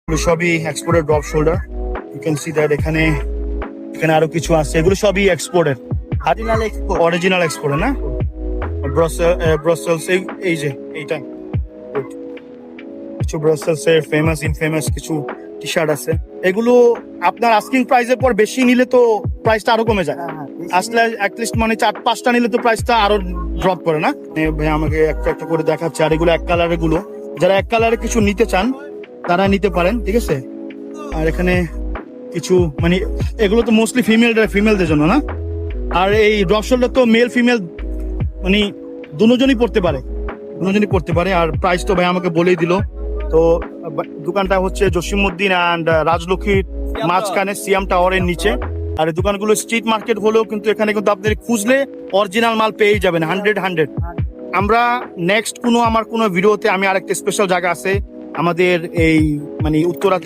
সবই exported drop shoulder. You can see that এখানে আরো কিছু আছে, এগুলো সবই এক্সপোর্টেড, অরিজিনাল এক্সপোর্টেড না? ব্রাসেলস এই যে এইটা কিছু ব্রাসেলসের ইনফেমাস কিছু টি শার্ট আছে। এগুলো আপনার আস্কিং প্রাইসের পর বেশি নিলে তো প্রাইসটা আরো কমে যায়। আসলে অ্যাটলিস্ট মানে 4-5টা নিলে তো প্রাইসটা আরো ড্রপ করে না? ভাই আমাকে একটা একটা করে দেখাচ্ছে। আর এগুলো এক কালারের গুলো, যারা এক কালারে কিছু নিতে চান তারা নিতে পারেন, ঠিক আছে? আর এখানে কিছু মানে এগুলো তো মোস্টলি ফিমেলদের জন্য না? আর এই ড্রপ শোল্ডার তো মেল ফিমেল মানে দুজনই পড়তে পারে। আর প্রাইস তো ভাই আমাকে বলেই দিল। তো দোকানটা হচ্ছে জসিমউদ্দিন অ্যান্ড রাজলক্ষ্মীর মাঝখানে সিয়াম টাওয়ারের নিচে। আর এই দোকানগুলো স্ট্রিট মার্কেট হলেও কিন্তু এখানে কিন্তু আপনি খুঁজলে অরিজিনাল মাল পেয়ে যাবেন 100। আমরা নেক্সট আমার কোনো ভিডিওতে আমি আরেকটা স্পেশাল জায়গা আছে আমাদের এই মানে উত্তরাতে